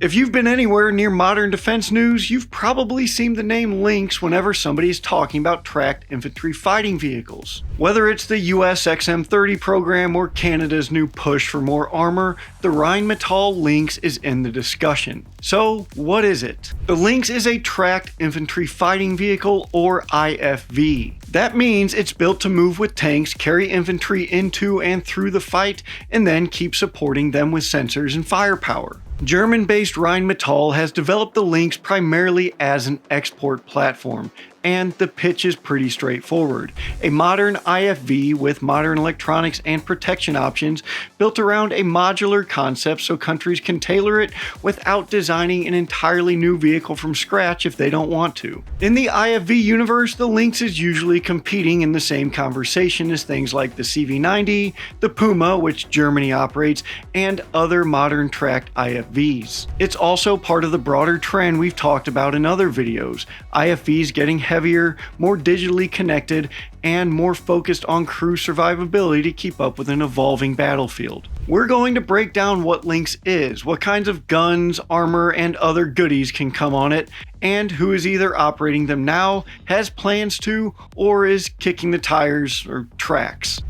If you've been anywhere near modern defense news, you've probably seen the name Lynx whenever somebody is talking about tracked infantry fighting vehicles. Whether it's the US XM30 program or Canada's new push for more armor, the Rheinmetall Lynx is in the discussion. So, what is it? The Lynx is a tracked infantry fighting vehicle, or IFV. That means it's built to move with tanks, carry infantry into and through the fight, and then keep supporting them with sensors and firepower. German-based Rheinmetall has developed the Lynx primarily as an export platform, and the pitch is pretty straightforward. A modern IFV with modern electronics and protection options built around a modular concept so countries can tailor it without designing an entirely new vehicle from scratch if they don't want to. In the IFV universe, the Lynx is usually competing in the same conversation as things like the CV90, the Puma, which Germany operates, and other modern tracked IFVs. It's also part of the broader trend we've talked about in other videos, IFVs getting heavier, more digitally connected, and more focused on crew survivability to keep up with an evolving battlefield. We're going to break down what Lynx is, what kinds of guns, armor, and other goodies can come on it, and who is either operating them now, has plans to, or is kicking the tires or tracks.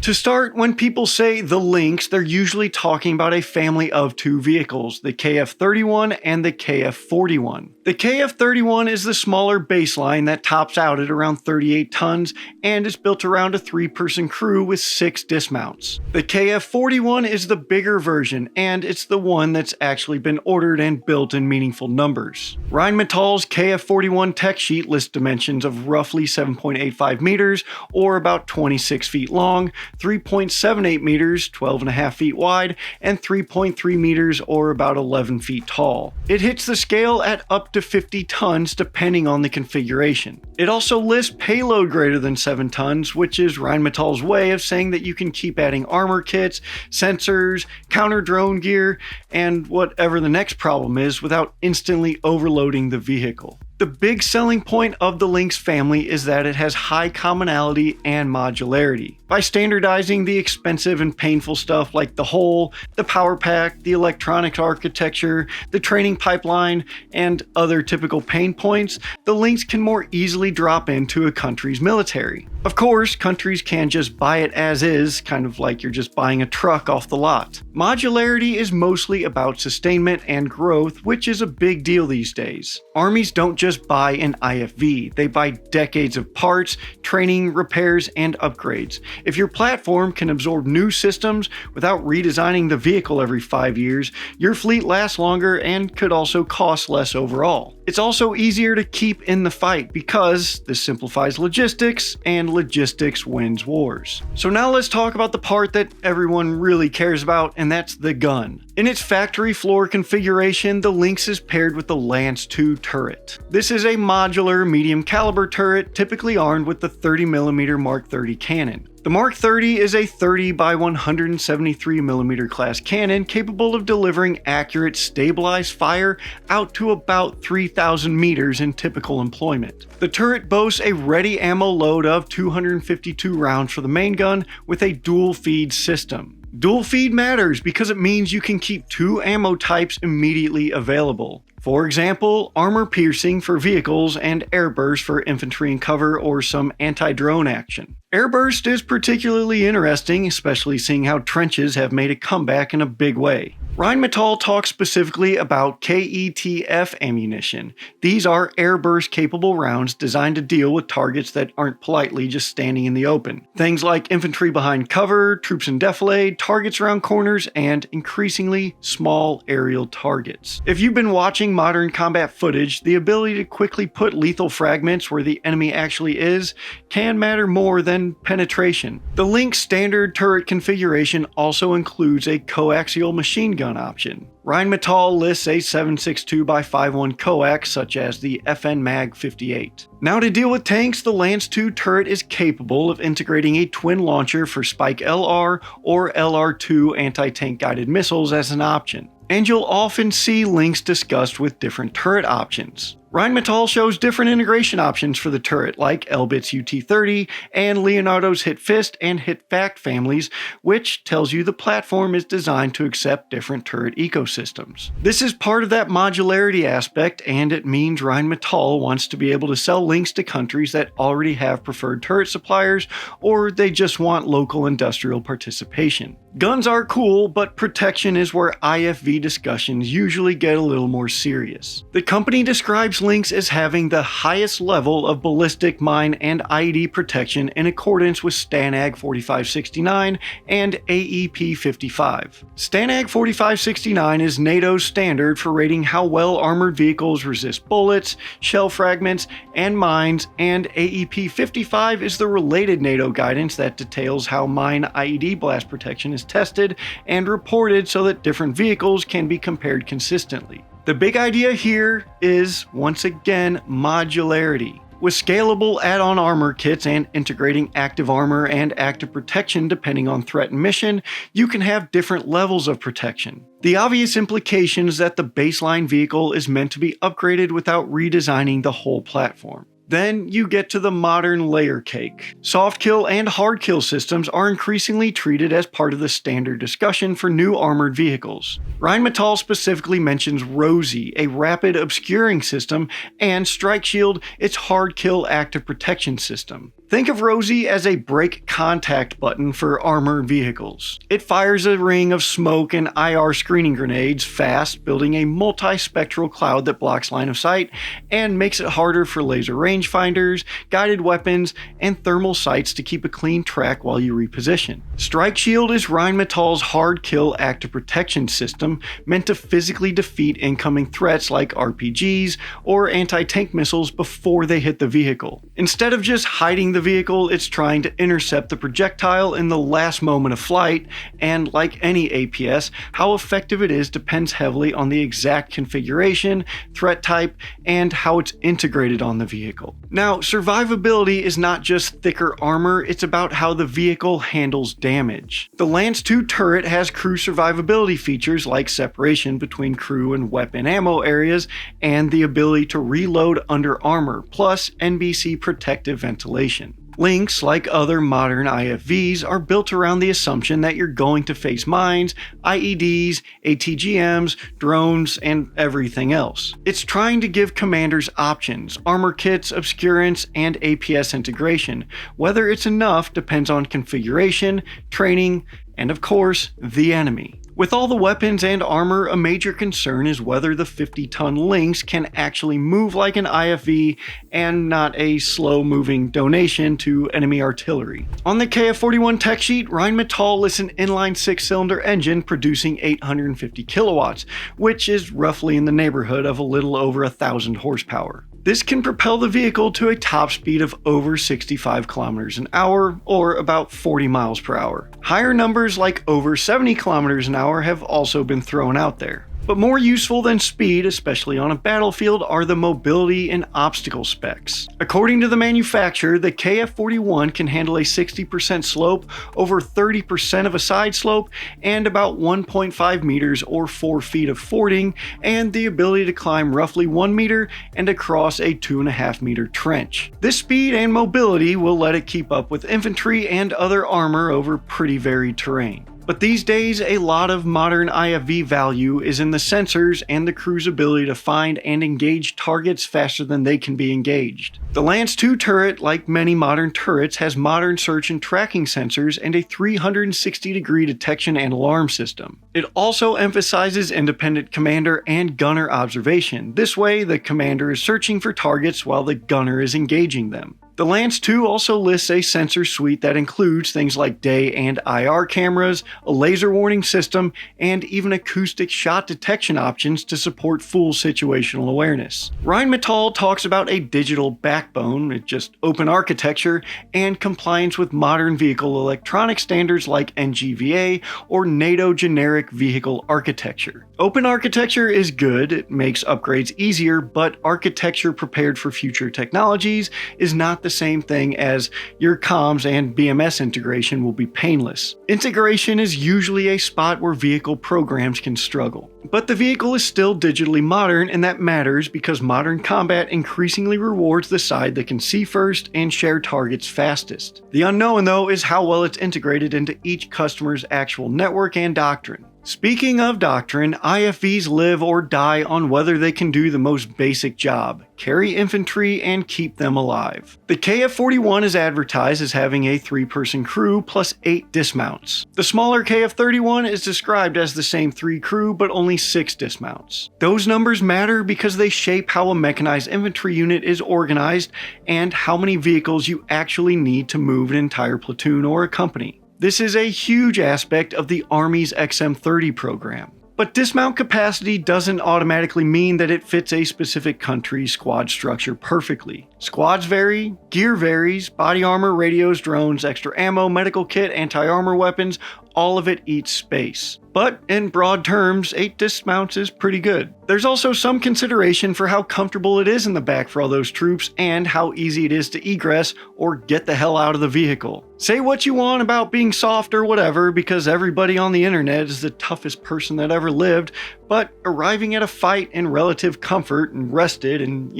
To start, when people say the Lynx, they're usually talking about a family of two vehicles, the KF-31 and the KF-41. The KF-31 is the smaller baseline that tops out at around 38 tons and is built around a 3-person crew with 6 dismounts. The KF-41 is the bigger version, and it's the one that's actually been ordered and built in meaningful numbers. Rheinmetall's KF-41 tech sheet lists dimensions of roughly 7.85 meters, or about 26 feet long, 3.78 meters, 12.5 feet wide, and 3.3 meters, or about 11 feet tall. It hits the scale at up to 50 tons depending on the configuration. It also lists payload greater than 7 tons, which is Rheinmetall's way of saying that you can keep adding armor kits, sensors, counter-drone gear, and whatever the next problem is without instantly overloading the vehicle. The big selling point of the Lynx family is that it has high commonality and modularity. By standardizing the expensive and painful stuff like the hull, the power pack, the electronics architecture, the training pipeline, and other typical pain points, the Lynx can more easily drop into a country's military. Of course, countries can just buy it as is, kind of like you're just buying a truck off the lot. Modularity is mostly about sustainment and growth, which is a big deal these days. Armies don't just buy an IFV, they buy decades of parts, training, repairs, and upgrades. If your platform can absorb new systems without redesigning the vehicle every 5 years, your fleet lasts longer and could also cost less overall. It's also easier to keep in the fight because this simplifies logistics, and logistics wins wars. So now let's talk about the part that everyone really cares about, and that's the gun. In its factory floor configuration, the Lynx is paired with the Lance II turret. This is a modular medium caliber turret typically armed with the 30mm Mark 30 cannon. The Mark 30 is a 30 by 173mm class cannon capable of delivering accurate, stabilized fire out to about 3,000 meters in typical employment. The turret boasts a ready ammo load of 252 rounds for the main gun with a dual feed system. Dual feed matters because it means you can keep 2 ammo types immediately available. For example, armor piercing for vehicles and airburst for infantry and cover or some anti-drone action. Airburst is particularly interesting, especially seeing how trenches have made a comeback in a big way. Rheinmetall talks specifically about KETF ammunition. These are airburst capable rounds designed to deal with targets that aren't politely just standing in the open. Things like infantry behind cover, troops in defilade, targets around corners, and increasingly small aerial targets. If you've been watching modern combat footage, the ability to quickly put lethal fragments where the enemy actually is can matter more than penetration. The Lynx standard turret configuration also includes a coaxial machine gun option. Rheinmetall lists a 7.62x5.1 coax such as the FN Mag 58. Now to deal with tanks, the Lance II turret is capable of integrating a twin launcher for Spike LR or LR2 anti-tank guided missiles as an option. And you'll often see Lynx discussed with different turret options. Rheinmetall shows different integration options for the turret, like Elbit's UT-30 and Leonardo's Hit Fist and Hit Fact families, which tells you the platform is designed to accept different turret ecosystems. This is part of that modularity aspect, and it means Rheinmetall wants to be able to sell Lynx to countries that already have preferred turret suppliers, or they just want local industrial participation. Guns are cool, but protection is where IFV discussions usually get a little more serious. The company describes Lynx as having the highest level of ballistic, mine, and IED protection in accordance with STANAG 4569 and AEP 55. STANAG 4569 is NATO's standard for rating how well armored vehicles resist bullets, shell fragments, and mines, and AEP 55 is the related NATO guidance that details how mine IED blast protection is tested and reported so that different vehicles can be compared consistently. The big idea here is, once again, modularity. With scalable add-on armor kits and integrating active armor and active protection depending on threat and mission, you can have different levels of protection. The obvious implication is that the baseline vehicle is meant to be upgraded without redesigning the whole platform. Then you get to the modern layer cake. Soft kill and hard kill systems are increasingly treated as part of the standard discussion for new armored vehicles. Rheinmetall specifically mentions ROSI, a rapid obscuring system, and Strike Shield, its hard kill active protection system. Think of ROSI as a break contact button for armored vehicles. It fires a ring of smoke and IR screening grenades fast, building a multi-spectral cloud that blocks line of sight and makes it harder for laser rangefinders, guided weapons, and thermal sights to keep a clean track while you reposition. Strike Shield is Rheinmetall's hard kill active protection system meant to physically defeat incoming threats like RPGs or anti-tank missiles before they hit the vehicle. Instead of just hiding the vehicle, it's trying to intercept the projectile in the last moment of flight, and like any APS, how effective it is depends heavily on the exact configuration, threat type, and how it's integrated on the vehicle. Now, survivability is not just thicker armor, it's about how the vehicle handles damage. The Lance 2 turret has crew survivability features like separation between crew and weapon ammo areas, and the ability to reload under armor, plus NBC protective ventilation. Lynx, like other modern IFVs, are built around the assumption that you're going to face mines, IEDs, ATGMs, drones, and everything else. It's trying to give commanders options, armor kits, obscurance, and APS integration. Whether it's enough depends on configuration, training, and of course, the enemy. With all the weapons and armor, a major concern is whether the 50-ton Lynx can actually move like an IFV and not a slow-moving donation to enemy artillery. On the KF-41 tech sheet, Rheinmetall lists an inline 6-cylinder engine producing 850 kilowatts, which is roughly in the neighborhood of a little over 1,000 horsepower. This can propel the vehicle to a top speed of over 65 kilometers an hour, or about 40 miles per hour. Higher numbers like over 70 kilometers an hour have also been thrown out there. But more useful than speed, especially on a battlefield, are the mobility and obstacle specs. According to the manufacturer, the KF-41 can handle a 60% slope, over 30% of a side slope, and about 1.5 meters or 4 feet of fording, and the ability to climb roughly 1 meter and across a 2.5 meter trench. This speed and mobility will let it keep up with infantry and other armor over pretty varied terrain. But these days, a lot of modern IFV value is in the sensors and the crew's ability to find and engage targets faster than they can be engaged. The Lance 2 turret, like many modern turrets, has modern search and tracking sensors and a 360-degree detection and alarm system. It also emphasizes independent commander and gunner observation. This way, the commander is searching for targets while the gunner is engaging them. The Lance 2 also lists a sensor suite that includes things like day and IR cameras, a laser warning system, and even acoustic shot detection options to support full situational awareness. Rheinmetall talks about a digital backbone, just open architecture, and compliance with modern vehicle electronic standards like NGVA or NATO generic vehicle architecture. Open architecture is good, it makes upgrades easier, but architecture prepared for future technologies is not the the same thing as your comms and BMS integration will be painless. Integration is usually a spot where vehicle programs can struggle. But the vehicle is still digitally modern, and that matters because modern combat increasingly rewards the side that can see first and share targets fastest. The unknown, though, is how well it's integrated into each customer's actual network and doctrine. Speaking of doctrine, IFVs live or die on whether they can do the most basic job: carry infantry and keep them alive. The KF-41 is advertised as having a 3-person crew plus 8 dismounts. The smaller KF-31 is described as the same 3 crew but only 6 dismounts. Those numbers matter because they shape how a mechanized infantry unit is organized and how many vehicles you actually need to move an entire platoon or a company. This is a huge aspect of the Army's XM30 program. But dismount capacity doesn't automatically mean that it fits a specific country's squad structure perfectly. Squads vary, gear varies, body armor, radios, drones, extra ammo, medical kit, anti-armor weapons, all of it eats space. But in broad terms, 8 dismounts is pretty good. There's also some consideration for how comfortable it is in the back for all those troops and how easy it is to egress or get the hell out of the vehicle. Say what you want about being soft or whatever, because everybody on the internet is the toughest person that ever lived, but arriving at a fight in relative comfort and rested and,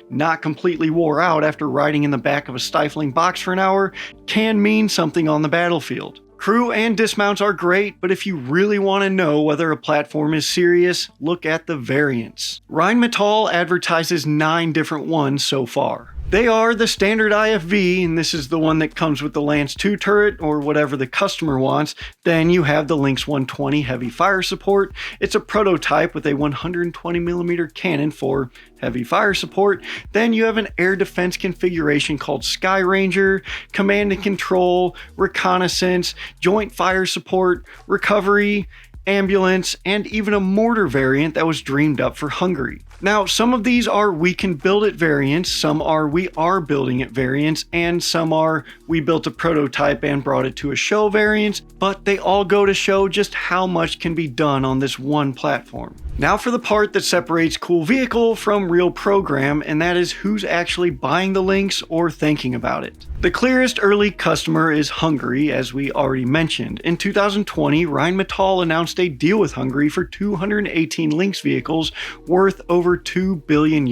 not completely wore out after riding in the back of a stifling box for an hour can mean something on the battlefield. Crew and dismounts are great, but if you really want to know whether a platform is serious, look at the variants. Rheinmetall advertises 9 different ones so far. They are the standard IFV, and this is the one that comes with the Lance 2 turret or whatever the customer wants. Then you have the Lynx 120 heavy fire support. It's a prototype with a 120mm cannon for heavy fire support. Then you have an air defense configuration called Sky Ranger, command and control, reconnaissance, joint fire support, recovery, ambulance, and even a mortar variant that was dreamed up for Hungary. Now, some of these are we can build it variants, some are we are building it variants, and some are we built a prototype and brought it to a show variants, but they all go to show just how much can be done on this one platform. Now for the part that separates cool vehicle from real program, and that is who's actually buying the Lynx or thinking about it. The clearest early customer is Hungary, as we already mentioned. In 2020, Rheinmetall announced a deal with Hungary for 218 Lynx vehicles worth over €2 billion.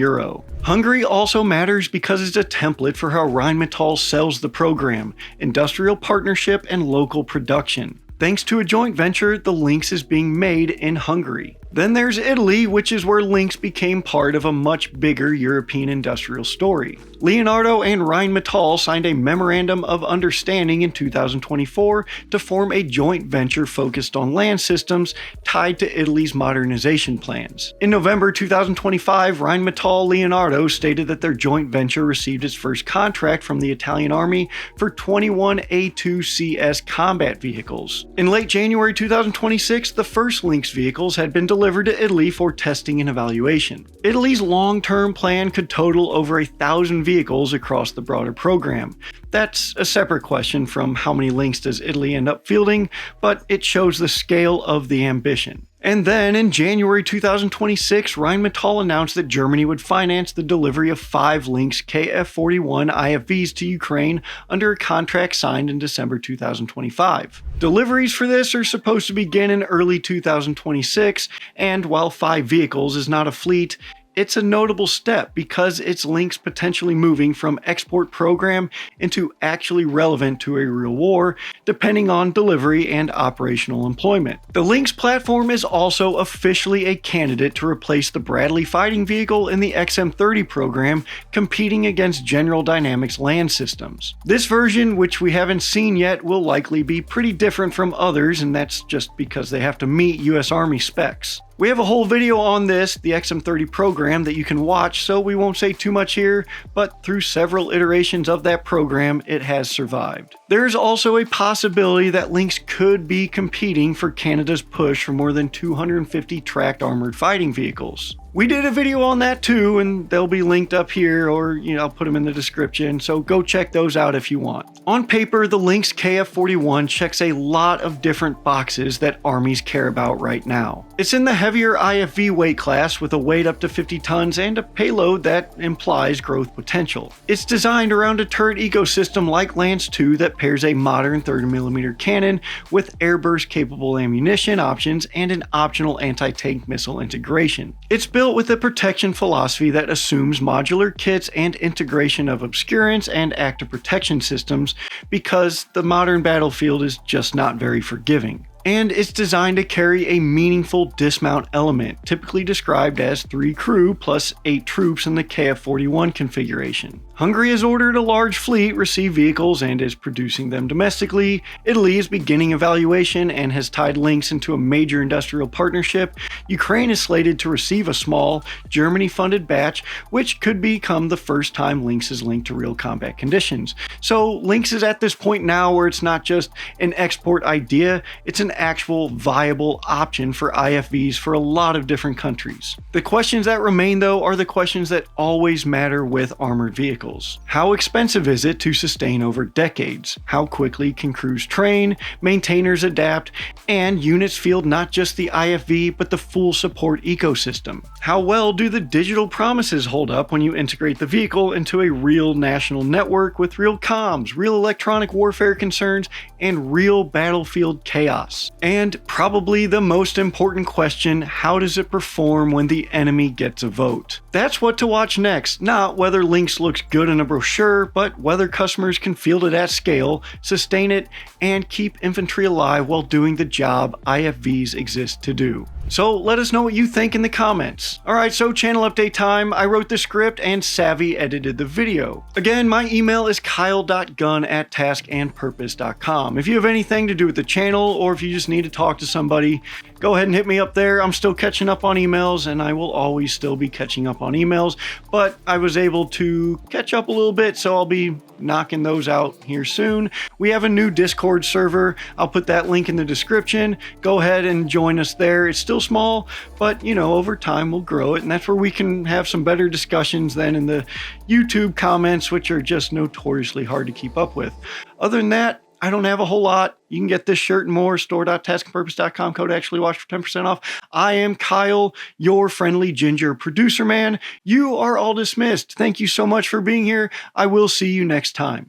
Hungary also matters because it's a template for how Rheinmetall sells the program: industrial partnership and local production. Thanks to a joint venture, the Lynx is being made in Hungary. Then there's Italy, which is where Lynx became part of a much bigger European industrial story. Leonardo and Rheinmetall signed a Memorandum of Understanding in 2024 to form a joint venture focused on land systems tied to Italy's modernization plans. In November 2025, Rheinmetall Leonardo stated that their joint venture received its first contract from the Italian Army for 21 A2CS combat vehicles. In late January 2026, the first Lynx vehicles had been delivered to Italy for testing and evaluation. Italy's long-term plan could total over 1,000 vehicles across the broader program. That's a separate question from how many Lynx does Italy end up fielding, but it shows the scale of the ambition. And then in January 2026, Rheinmetall announced that Germany would finance the delivery of 5 Lynx KF-41 IFVs to Ukraine under a contract signed in December 2025. Deliveries for this are supposed to begin in early 2026, and while 5 vehicles is not a fleet, it's a notable step because it's Lynx potentially moving from export program into actually relevant to a real war, depending on delivery and operational employment. The Lynx platform is also officially a candidate to replace the Bradley fighting vehicle in the XM30 program, competing against General Dynamics land systems. This version, which we haven't seen yet, will likely be pretty different from others, and that's just because they have to meet US Army specs. We have a whole video on this, the XM30 program, that you can watch, so we won't say too much here, but through several iterations of that program, it has survived. There's also a possibility that Lynx could be competing for Canada's push for more than 250 tracked armored fighting vehicles. We did a video on that too, and they'll be linked up here, or I'll put them in the description, so go check those out if you want. On paper, the Lynx KF-41 checks a lot of different boxes that armies care about right now. It's in the heavier IFV weight class with a weight up to 50 tons and a payload that implies growth potential. It's designed around a turret ecosystem like Lance 2 that pairs a modern 30mm cannon with airburst capable ammunition options and an optional anti-tank missile integration. It's built with a protection philosophy that assumes modular kits and integration of obscurance and active protection systems because the modern battlefield is just not very forgiving. And it's designed to carry a meaningful dismount element, typically described as 3 crew plus 8 troops in the KF-41 configuration. Hungary has ordered a large fleet, received vehicles, and is producing them domestically. Italy is beginning evaluation and has tied Lynx into a major industrial partnership. Ukraine is slated to receive a small, Germany-funded batch, which could become the first time Lynx is linked to real combat conditions. So Lynx is at this point now where it's not just an export idea, it's an actual viable option for IFVs for a lot of different countries. The questions that remain though are the questions that always matter with armored vehicles. How expensive is it to sustain over decades? How quickly can crews train, maintainers adapt, and units field not just the IFV but the full support ecosystem? How well do the digital promises hold up when you integrate the vehicle into a real national network with real comms, real electronic warfare concerns, and real battlefield chaos? And probably the most important question, how does it perform when the enemy gets a vote? That's what to watch next, not whether Lynx looks good in a brochure, but whether customers can field it at scale, sustain it, and keep infantry alive while doing the job IFVs exist to do. So let us know what you think in the comments. Alright, so channel update time. I wrote the script and Savvy edited the video. Again, my email is kyle.gunn@taskandpurpose.com. If you have anything to do with the channel, or if you just need to talk to somebody, go ahead and hit me up there. I'm still catching up on emails, and I will always still be catching up on emails, but I was able to catch up a little bit, so I'll be knocking those out here soon. We have a new Discord server. I'll put that link in the description. Go ahead and join us there. It's still small, but over time we'll grow it, and that's where we can have some better discussions than in the YouTube comments, which are just notoriously hard to keep up with. Other than that, I don't have a whole lot. You can get this shirt and more, store.taskandpurpose.com, code actuallywatch for 10% off. I am Kyle, your friendly ginger producer man. You are all dismissed. Thank you so much for being here. I will see you next time.